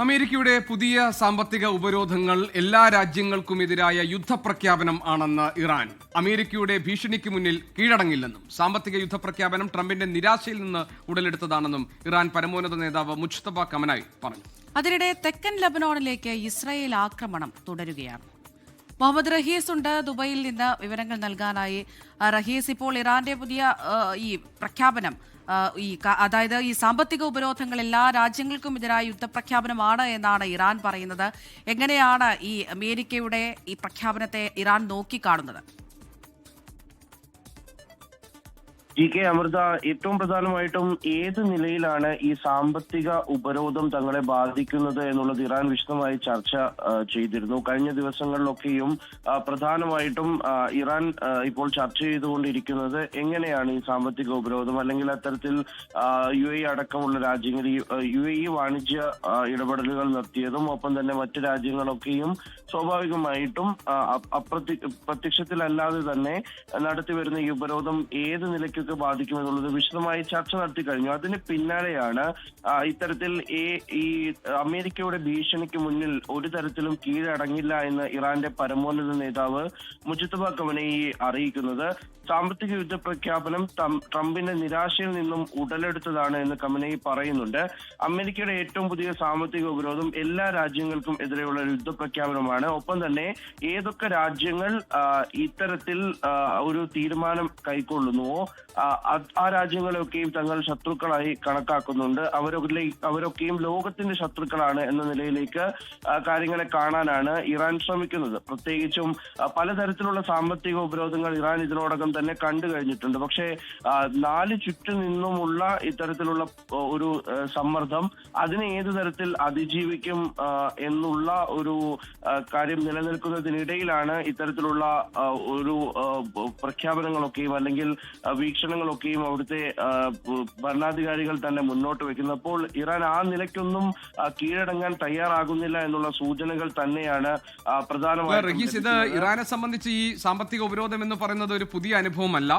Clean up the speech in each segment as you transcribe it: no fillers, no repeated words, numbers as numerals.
അമേരിക്കയുടെ പുതിയ സാമ്പത്തിക ഉപരോധങ്ങൾ എല്ലാ രാജ്യങ്ങൾക്കുമെതിരായ യുദ്ധപ്രഖ്യാപനം ആണെന്ന് ഇറാൻ. അമേരിക്കയുടെ ഭീഷണിക്ക് മുന്നിൽ കീഴടങ്ങില്ലെന്നും സാമ്പത്തിക യുദ്ധപ്രഖ്യാപനം ട്രംപിന്റെ നിരാശയിൽ നിന്ന് ഉടലെടുത്തതാണെന്നും ഇറാൻ പരമോന്നത നേതാവ് മുജ്തബ കമനായി പറഞ്ഞു. അതിനിടെ തെക്കൻ ലബനോണിലേക്ക് ഇസ്രായേൽ ആക്രമണം തുടരുകയാണ്. മുഹമ്മദ് റഹീസ് ഉണ്ട് ദുബൈയിൽ നിന്ന് വിവരങ്ങൾ നൽകാനായി. റഹീസ്, ഇപ്പോൾ ഇറാന്റെ പുതിയ ഈ പ്രഖ്യാപനം, അതായത് ഈ സാമ്പത്തിക ഉപരോധങ്ങൾ എല്ലാ രാജ്യങ്ങൾക്കും എതിരായ യുദ്ധപ്രഖ്യാപനമാണ് എന്നാണ് ഇറാൻ പറയുന്നത്. എങ്ങനെയാണ് ഈ അമേരിക്കയുടെ ഈ പ്രഖ്യാപനത്തെ ഇറാൻ നോക്കിക്കാണുന്നത്? GK അമൃത, ഏറ്റവും പ്രധാനമായിട്ടും ഏത് നിലയിലാണ് ഈ സാമ്പത്തിക ഉപരോധം തങ്ങളെ ബാധിക്കുന്നത് എന്നുള്ളത് ഇറാൻ വിശദമായി ചർച്ച ചെയ്തിരുന്നു. കഴിഞ്ഞ ദിവസങ്ങളിലൊക്കെയും പ്രധാനമായിട്ടും ഇറാൻ ഇപ്പോൾ ചർച്ച ചെയ്തുകൊണ്ടിരിക്കുന്നത് എങ്ങനെയാണ് ഈ സാമ്പത്തിക ഉപരോധം, അല്ലെങ്കിൽ അത്തരത്തിൽ UAE അടക്കമുള്ള രാജ്യങ്ങൾ UAE വാണിജ്യ ഇടപെടലുകൾ നടത്തിയതും ഒപ്പം തന്നെ മറ്റ് രാജ്യങ്ങളൊക്കെയും സ്വാഭാവികമായിട്ടും പ്രത്യക്ഷത്തിലല്ലാതെ തന്നെ നടത്തിവരുന്ന ഈ ഉപരോധം ഏത് നിലയ്ക്ക് ബാധിക്കുമെന്നുള്ളത് വിശദമായി ചർച്ച നടത്തി കഴിഞ്ഞു. അതിന് പിന്നാലെയാണ് ഇത്തരത്തിൽ ഈ അമേരിക്കയുടെ ഭീഷണിക്ക് മുന്നിൽ ഒരു തരത്തിലും കീഴടങ്ങില്ല എന്ന് ഇറാന്റെ പരമോന്നത നേതാവ് മുജ്തബ കമനയി അറിയിക്കുന്നത്. സാമ്പത്തിക യുദ്ധ പ്രഖ്യാപനം ട്രംപിന്റെ നിരാശയിൽ നിന്നും ഉടലെടുത്തതാണ് എന്ന് കമനയി പറയുന്നുണ്ട്. അമേരിക്കയുടെ ഏറ്റവും പുതിയ സാമ്പത്തിക ഉപരോധം എല്ലാ രാജ്യങ്ങൾക്കും എതിരെയുള്ള ഒരു യുദ്ധ പ്രഖ്യാപനമാണ്. ഒപ്പം തന്നെ ഏതൊക്കെ രാജ്യങ്ങൾ ഇത്തരത്തിൽ ഒരു തീരുമാനം കൈക്കൊള്ളുന്നുവോ ആ രാജ്യങ്ങളെയൊക്കെയും തങ്ങൾ ശത്രുക്കളായി കണക്കാക്കുന്നുണ്ട്. അവരൊക്കെയും ലോകത്തിന്റെ ശത്രുക്കളാണ് എന്ന നിലയിലേക്ക് കാര്യങ്ങളെ കാണാനാണ് ഇറാൻ ശ്രമിക്കുന്നത്. പ്രത്യേകിച്ചും പലതരത്തിലുള്ള സാമ്പത്തിക ഉപരോധങ്ങൾ ഇറാൻ ഇതിനോടകം തന്നെ കണ്ടു കഴിഞ്ഞിട്ടുണ്ട്. പക്ഷേ നാല് ചുറ്റും നിന്നുമുള്ള ഇത്തരത്തിലുള്ള ഒരു സമ്മർദ്ദം അതിനെ ഏതു തരത്തിൽ അതിജീവിക്കും എന്നുള്ള ഒരു കാര്യം നിലനിൽക്കുന്നതിനിടയിലാണ് ഇത്തരത്തിലുള്ള ഒരു പ്രഖ്യാപനങ്ങളൊക്കെയും അല്ലെങ്കിൽ വീക്ഷണങ്ങളൊക്കെയും അവിടുത്തെ ഭരണാധികാരികൾ തന്നെ മുന്നോട്ട് വെക്കുന്നത്. അപ്പോൾ ഇറാൻ ആ നിലയ്ക്കൊന്നും കീഴടങ്ങാൻ തയ്യാറാകുന്നില്ല എന്നുള്ള സൂചനകൾ തന്നെയാണ് പ്രധാനമായും. ഇത് ഇറാനെ സംബന്ധിച്ച് ഈ സാമ്പത്തിക ഉപരോധം എന്ന് പറയുന്നത് ഒരു പുതിയ അനുഭവമല്ല.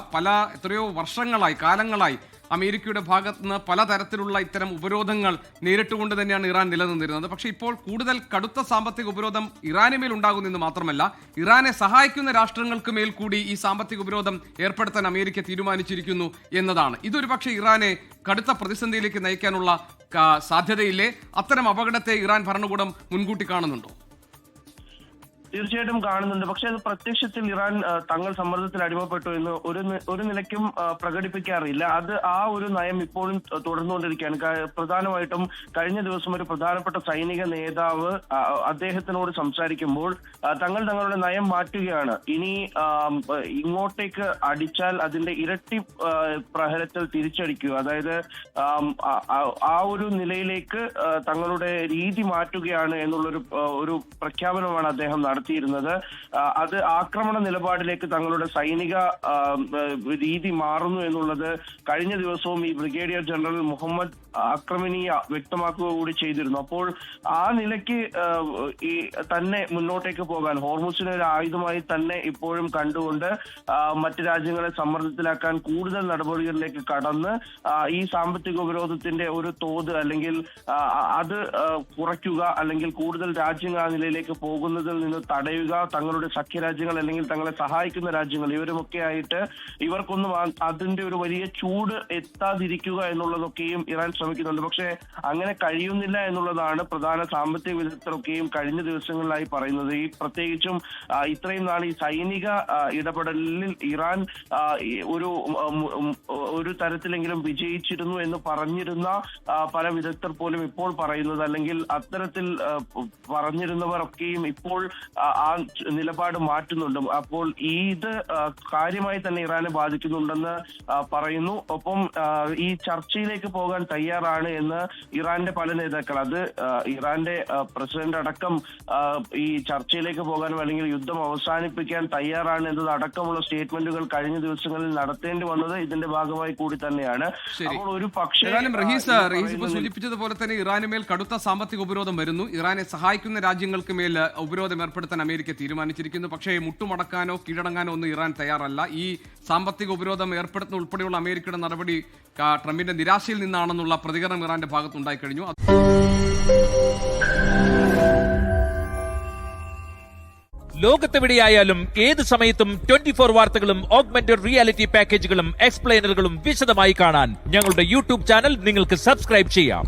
എത്രയോ വർഷങ്ങളായി, കാലങ്ങളായി അമേരിക്കയുടെ ഭാഗത്ത് നിന്ന് പലതരത്തിലുള്ള ഇത്തരം ഉപരോധങ്ങൾ നേരിട്ടുകൊണ്ട് തന്നെയാണ് ഇറാൻ നിലനിന്നിരുന്നത്. പക്ഷേ ഇപ്പോൾ കൂടുതൽ കടുത്ത സാമ്പത്തിക ഉപരോധം ഇറാന് മേൽ ഉണ്ടാകുന്നെന്ന് മാത്രമല്ല, ഇറാനെ സഹായിക്കുന്ന രാഷ്ട്രങ്ങൾക്ക് മേൽ കൂടി ഈ സാമ്പത്തിക ഉപരോധം ഏർപ്പെടുത്താൻ അമേരിക്ക തീരുമാനിച്ചിരിക്കുന്നു എന്നതാണ്. ഇതൊരു പക്ഷേ ഇറാനെ കടുത്ത പ്രതിസന്ധിയിലേക്ക് നയിക്കാനുള്ള സാധ്യതയില്ലേ? അത്തരം അപകടത്തെ ഇറാൻ ഭരണകൂടം മുൻകൂട്ടി കാണുന്നുണ്ടോ? തീർച്ചയായിട്ടും കാണുന്നുണ്ട്. പക്ഷെ അത് പ്രത്യക്ഷത്തിൽ ഇറാൻ തങ്ങൾ സമ്മർദ്ദത്തിൽ അടിമപ്പെട്ടു എന്ന് ഒരു നിലയ്ക്കും പ്രകടിപ്പിക്കാറില്ല. അത് ആ ഒരു നയം ഇപ്പോഴും തുടർന്നുകൊണ്ടിരിക്കുകയാണ്. പ്രധാനമായിട്ടും കഴിഞ്ഞ ദിവസം ഒരു പ്രധാനപ്പെട്ട സൈനിക നേതാവ് അദ്ദേഹത്തിനോട് സംസാരിക്കുമ്പോൾ തങ്ങളുടെ നയം മാറ്റുകയാണ്. ഇനി ഇങ്ങോട്ടേക്ക് അടിച്ചാൽ അതിന്റെ ഇരട്ടി പ്രഹരത്തിൽ തിരിച്ചടിക്കുക, അതായത് ആ ഒരു നിലയിലേക്ക് തങ്ങളുടെ രീതി മാറ്റുകയാണ് എന്നുള്ളൊരു ഒരു പ്രഖ്യാപനമാണ് അദ്ദേഹം നടത്തിയിരുന്നത്. അത് ആക്രമണ നിലപാടിലേക്ക് തങ്ങളുടെ സൈനിക രീതി മാറുന്നു എന്നുള്ളത് കഴിഞ്ഞ ദിവസവും ഈ ബ്രിഗേഡിയർ ജനറൽ മുഹമ്മദ് അക്രമിനിയ വ്യക്തമാക്കുക കൂടി ചെയ്തിരുന്നു. അപ്പോൾ ആ നിലയ്ക്ക് ഈ തന്നെ മുന്നോട്ടേക്ക് പോകാൻ ഹോർമുസിനെ ഒരു ആയുധമായി തന്നെ ഇപ്പോഴും കണ്ടുകൊണ്ട് മറ്റ് രാജ്യങ്ങളെ സമ്മർദ്ദത്തിലാക്കാൻ കൂടുതൽ നടപടികളിലേക്ക് കടന്ന് ഈ സാമ്പത്തിക ഉപരോധത്തിന്റെ ഒരു തോത് അല്ലെങ്കിൽ അത് കുറയ്ക്കുക, അല്ലെങ്കിൽ കൂടുതൽ രാജ്യങ്ങൾ ആ നിലയിലേക്ക് പോകുന്നതിൽ നിന്ന് തടയുക, തങ്ങളുടെ സഖ്യരാജ്യങ്ങൾ അല്ലെങ്കിൽ തങ്ങളെ സഹായിക്കുന്ന രാജ്യങ്ങൾ ഇവരുമൊക്കെ ആയിട്ട് ഇവർക്കൊന്നും അതിന്റെ ഒരു വലിയ ചൂട് എത്താതിരിക്കുക എന്നുള്ളതൊക്കെയും ഇറാൻ ശ്രമിക്കുന്നുണ്ട്. പക്ഷേ അങ്ങനെ കഴിയുന്നില്ല എന്നുള്ളതാണ് പ്രധാന സാമ്പത്തിക വിദഗ്ധരൊക്കെയും കഴിഞ്ഞ ദിവസങ്ങളിലായി പറയുന്നത്. ഈ പ്രത്യേകിച്ചും ഇത്രയും നാൾ ഈ സൈനിക ഇടപെടലിൽ ഇറാൻ ഒരു തരത്തിലെങ്കിലും വിജയിച്ചിരുന്നു എന്ന് പറഞ്ഞിരുന്ന പല വിദഗ്ധർ പോലും ഇപ്പോൾ പറയുന്നത്, അല്ലെങ്കിൽ അത്തരത്തിൽ പറഞ്ഞിരുന്നവർ ഒക്കെയും ഇപ്പോൾ ആ നിലപാട് മാറ്റുന്നുണ്ട്. അപ്പോൾ ഇത് കാര്യമായി തന്നെ ഇറാനെ ബാധിക്കുന്നുണ്ടെന്ന് പറയുന്നു. ഒപ്പം ഈ ചർച്ചയിലേക്ക് പോകാൻ തയ്യാറാണ് എന്ന് ഇറാന്റെ പല നേതാക്കൾ, അത് ഇറാന്റെ പ്രസിഡന്റ് അടക്കം ഈ ചർച്ചയിലേക്ക് പോകാനും അല്ലെങ്കിൽ യുദ്ധം അവസാനിപ്പിക്കാൻ തയ്യാറാണ് എന്നത് അടക്കമുള്ള സ്റ്റേറ്റ്മെന്റുകൾ കഴിഞ്ഞ ദിവസങ്ങളിൽ നടത്തേണ്ടി വന്നത് ഇതിന്റെ ഭാഗമായി കൂടി തന്നെയാണ്. അപ്പോൾ ഒരു പക്ഷേ റഹീസ് സൂചിപ്പിച്ചതുപോലെ തന്നെ ഇറാന് മേൽ കടുത്ത സാമ്പത്തിക ഉപരോധം വരുന്നു. ഇറാനെ സഹായിക്കുന്ന രാജ്യങ്ങൾക്ക് മേൽ ഉപരോധം ഏർപ്പെടുത്താൻ അമേരിക്ക തീരുമാനിച്ചിരിക്കുന്നു. പക്ഷേ മുട്ടുമടക്കാനോ കീഴടങ്ങാനോ ഒന്നും ഇറാൻ തയ്യാറല്ല. ഈ സാമ്പത്തിക ഉപരോധം ഏർപ്പെടുത്തുന്ന ഉൾപ്പെടെയുള്ള അമേരിക്കയുടെ നടപടി ട്രംപിന്റെ നിരാശയിൽ നിന്നാണെന്നുള്ള പ്രതികരണം ഇറാന്റെ ഭാഗത്തുണ്ടായി കഴിഞ്ഞു. ലോകത്തെവിടെയായാലും ഏത് സമയത്തും 24 വാർത്തകളും ഓഗ്മെന്റഡ് റിയാലിറ്റി പാക്കേജുകളും എക്സ്പ്ലെയിനറുകളും വിശദമായി കാണാൻ ഞങ്ങളുടെ യൂട്യൂബ് ചാനൽ നിങ്ങൾക്ക് സബ്സ്ക്രൈബ് ചെയ്യാം.